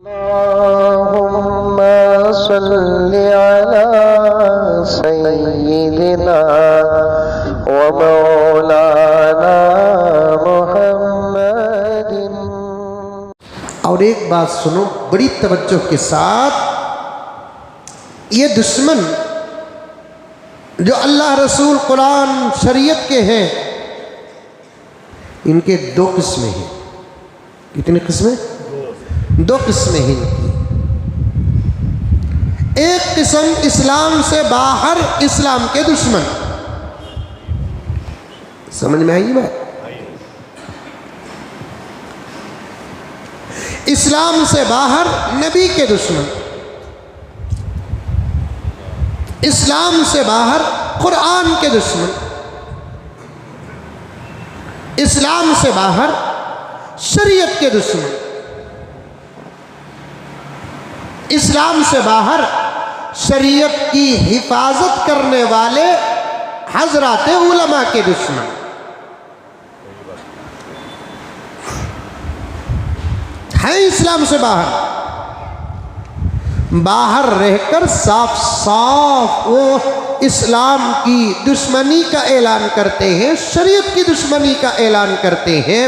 अल्लाहुम्मा सल्लि अला सय्यिदिना व मौलाना मुहम्मदिन। और एक बात सुनो बड़ी तवज्जो के साथ, ये दुश्मन जो अल्लाह रसूल कुरान शरीयत के हैं, इनके दो किस्में हैं। कितनी किस्में? दो किस्में हैं इनकी। एक किस्म इस्लाम से बाहर इस्लाम के दुश्मन। समझ में आई बात? इस्लाम से बाहर नबी के दुश्मन, इस्लाम से बाहर कुरान के दुश्मन, इस्लाम से बाहर शरीयत के दुश्मन, इस्लाम से बाहर शरीयत की हिफाजत करने वाले हजरात उलमा के दुश्मन। है इस्लाम से बाहर रहकर साफ साफ वो इस्लाम की दुश्मनी का ऐलान करते हैं, शरीयत की दुश्मनी का ऐलान करते हैं,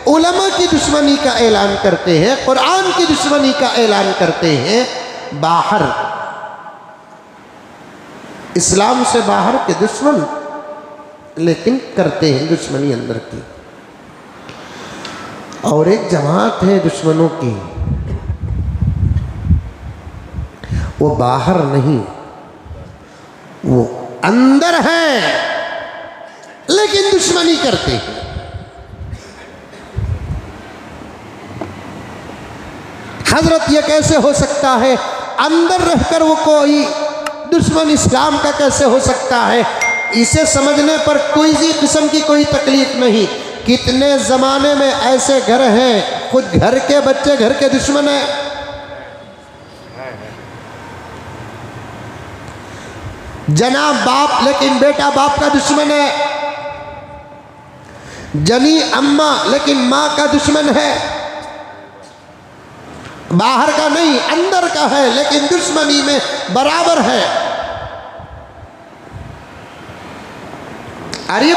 उलमा की दुश्मनी का ऐलान करते हैं, कुरान की दुश्मनी का ऐलान करते हैं। बाहर इस्लाम से बाहर के दुश्मन, लेकिन करते हैं दुश्मनी अंदर की। और एक जमात है दुश्मनों की, वो बाहर नहीं, वो अंदर है, लेकिन दुश्मनी करते हैं। हजरत ये कैसे हो सकता है? अंदर रहकर वो कोई दुश्मन इस्लाम का कैसे हो सकता है? इसे समझने पर कोई सी किस्म की कोई तकलीफ नहीं। कितने ज़माने में ऐसे घर हैं, खुद घर के बच्चे घर के दुश्मन हैं। जनाब बाप लेकिन बेटा बाप का दुश्मन है, जनी अम्मा लेकिन माँ का दुश्मन है। बाहर का नहीं, अंदर का है, लेकिन दुश्मनी में बराबर है। अरे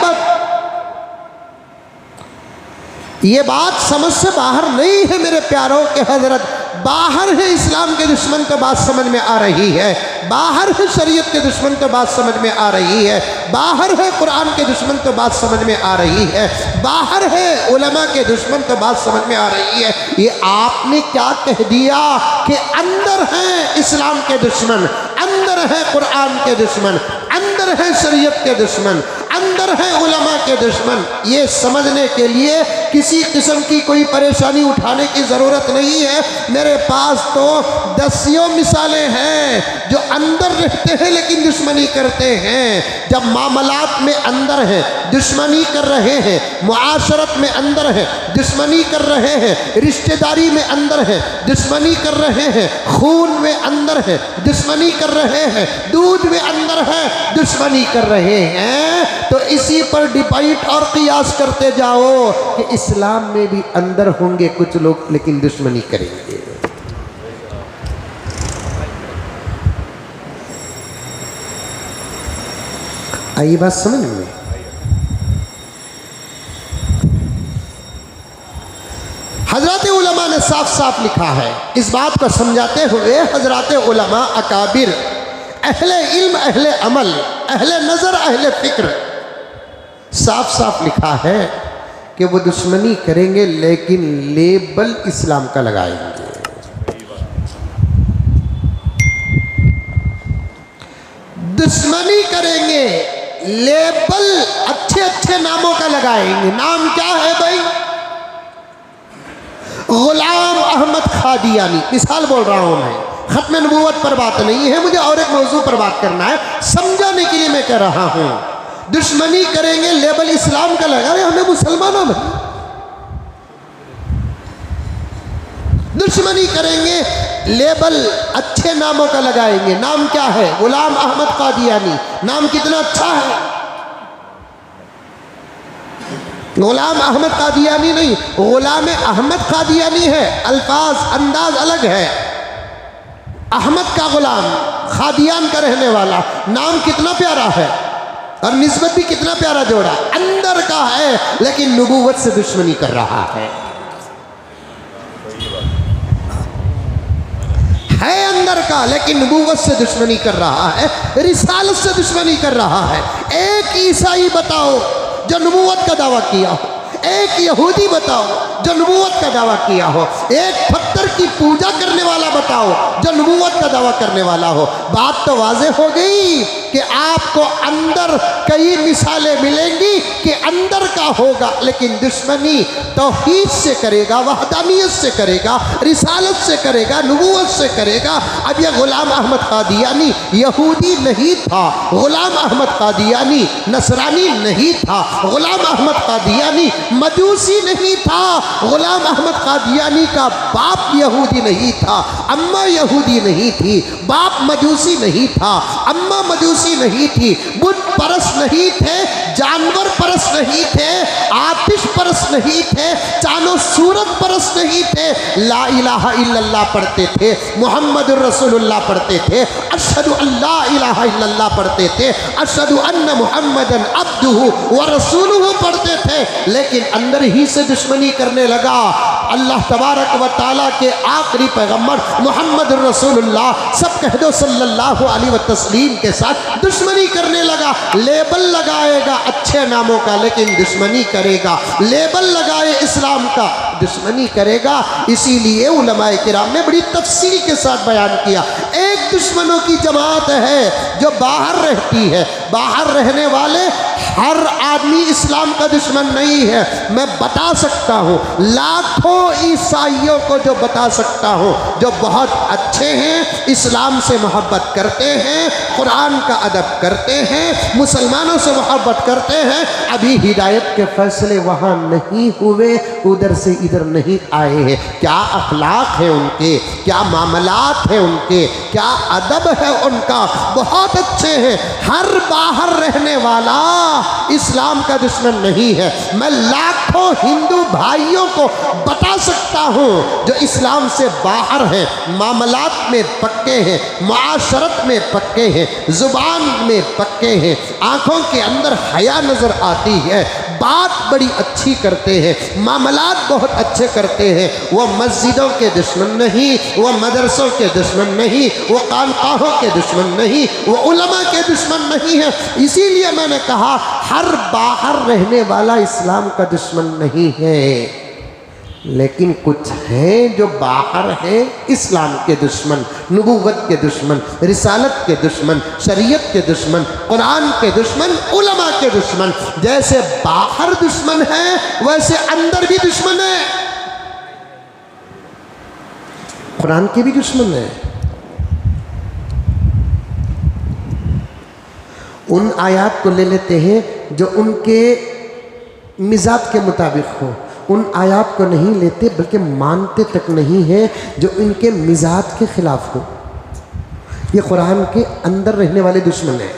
ये बात समझ से बाहर नहीं है मेरे प्यारों के हजरत। बाहर है इस्लाम के दुश्मन तो बात समझ में आ रही है, बाहर है शरीयत के दुश्मन तो बात समझ में आ रही है, बाहर है कुरान के दुश्मन तो बात समझ में आ रही है, बाहर है उलमा के दुश्मन तो बात समझ में आ रही है। ये आपने क्या कह दिया कि अंदर है इस्लाम के दुश्मन, अंदर है कुरान के दुश्मन, अंदर है शरीयत के दुश्मन, अंदर है उलमा के दुश्मन। ये समझने के लिए किसी किस्म की कोई परेशानी उठाने की ज़रूरत नहीं है। मेरे पास तो दसियों मिसालें हैं जो अंदर रहते हैं लेकिन दुश्मनी करते हैं। जब मामलात में अंदर हैं दुश्मनी कर रहे हैं, मुआशरत में अंदर है दुश्मनी कर रहे हैं, रिश्तेदारी में अंदर है दुश्मनी कर रहे हैं, खून में अंदर है दुश्मनी कर रहे हैं, दूध में अंदर है दुश्मनी कर रहे हैं। तो इसी पर डिबेट और कियास करते जाओ कि इस्लाम में भी अंदर होंगे कुछ लोग लेकिन दुश्मनी करेंगे। आई बात समझ में? हजरत उलमा ने साफ साफ लिखा है। इस बात को समझाते हुए हजरत उलमा अकाबिर, अहले इल्म, अहले अमल, अहले नज़र, अहले फिक्र, साफ साफ लिखा है कि वो दुश्मनी करेंगे लेकिन लेबल इस्लाम का लगाएंगे। दुश्मनी करेंगे, लेबल अच्छे अच्छे नामों का लगाएंगे। नाम क्या है भाई? गुलाम अहमद कादियानी, मिसाल बोल रहा हूं मैं, खत्म नबूवत पर बात नहीं है, मुझे और एक मौजू पर बात करना है, समझाने के लिए मैं कह रहा हूं। दुश्मनी करेंगे, लेबल इस्लाम का लगा रहे, हमें मुसलमानों में दुश्मनी करेंगे, लेबल अच्छे नामों का लगाएंगे। नाम क्या है? गुलाम अहमद कादियानी। नाम कितना अच्छा है, गुलाम अहमद कादियानी नहीं, गुलाम अहमद कादियानी है, अल्फाज अंदाज अलग है। अहमद का गुलाम, खादियान का रहने वाला, नाम कितना प्यारा है और निस्बत भी कितना प्यारा जोड़ा। अंदर का है लेकिन नबूवत से दुश्मनी कर रहा है अंदर का लेकिन नबूवत से दुश्मनी कर रहा है, रिसालत से दुश्मनी कर रहा है। एक ईसाई बताओ जो नबूवत का दावा किया हो, एक यहूदी बताओ जो नबूवत का दावा किया हो, एक पत्थर की पूजा करने वाला बताओ जो नबूवत का दावा करने वाला हो। बात तो वाज़ेह हो गई कि आपको अंदर कई मिसालें मिलेंगी कि अंदर का होगा, लेकिन दुश्मनी तौहीद से करेगा, वहदानियत से करेगा, रिसालत से करेगा, नबूवत से करेगा। अब यह गुलाम अहमद कादियानी यहूदी नहीं था, गुलाम अहमद कादियानी नसरानी नहीं था, गुलाम अहमद कादियानी मजूसी नहीं था, गुलाम अहमद कादियानी का बाप यहूदी नहीं था, अम्मा यहूदी नहीं थी, बाप मजूसी नहीं था, अम्मा मजूसी नहीं थी, बुत परस नहीं थे, जानवर परस नहीं थे, आतिश परस नहीं थे, चानो सूरत परस नहीं थे। ला इलाहा इल्लल्लाह पढ़ते थे, मुहम्मदुर रसूलुल्लाह पढ़ते थे, अशहदु अल्ला इलाहा इल्लल्लाह पढ़ते थे, अशहदु अन्न मुहम्मदन अब्दुहु व रसूलुहु पढ़ते थे। लेकिन अंदर ही से दुश्मनी करने लगा। अल्लाह तबारक व तआला के आखिरी पैगम्बर मुहम्मद रसूलुल्लाह, सब कह दो सल्लल्लाहु अलैहि व तस्लीम के साथ दुश्मनी करने लगा। लेबल लगाएगा अच्छे नामों का लेकिन दुश्मनी करेगा, लेबल लगाए इस्लाम का दुश्मनी करेगा। इसीलिए उलमाए किराम ने बड़ी तफसील के साथ बयान किया। एक दुश्मनों की जमात है जो बाहर रहती है, बाहर रहने वाले हर आदमी इस्लाम का दुश्मन नहीं है। मैं बता सकता हूँ लाखों ईसाइयों को जो बता सकता हूँ जो बहुत अच्छे हैं, इस्लाम से मोहब्बत करते हैं, कुरान का अदब करते हैं, मुसलमानों से मोहब्बत करते हैं, अभी हिदायत के फैसले वहाँ नहीं हुए, उधर से इधर नहीं आए हैं। क्या अखलाक है उनके, क्या मामलात है उनके, क्या अदब है उनका, बहुत अच्छे हैं। हर बाहर रहने वाला इस्लाम का दुश्मन नहीं है। मैं लाखों हिंदू भाइयों को बता सकता हूँ जो इस्लाम से बाहर हैं, मामलात में पक्के हैं, मुआशरत में पक्के हैं, ज़ुबान में पक्के हैं, आँखों के अंदर हया नज़र आती है, बात बड़ी अच्छी करते हैं, मामलात बहुत अच्छे करते हैं। वो मस्जिदों के दुश्मन नहीं, वो मदरसों के दुश्मन नहीं, वो खानकाहों के दुश्मन नहीं, वो उलमा के दुश्मन नहीं है। इसीलिए मैंने कहा हर बाहर रहने वाला इस्लाम का दुश्मन नहीं है, लेकिन कुछ हैं जो बाहर हैं इस्लाम के दुश्मन, नबूवत के दुश्मन, रिसालत के दुश्मन, शरीयत के दुश्मन, कुरान के दुश्मन, उलमा के दुश्मन। जैसे बाहर दुश्मन है वैसे अंदर भी दुश्मन है, कुरान के भी दुश्मन है। उन आयात को ले लेते हैं जो उनके मिजाज के मुताबिक हो, उन आयात को नहीं लेते बल्कि मानते तक नहीं है जो इनके मिजाज के खिलाफ हो। ये कुरान के अंदर रहने वाले दुश्मन हैं।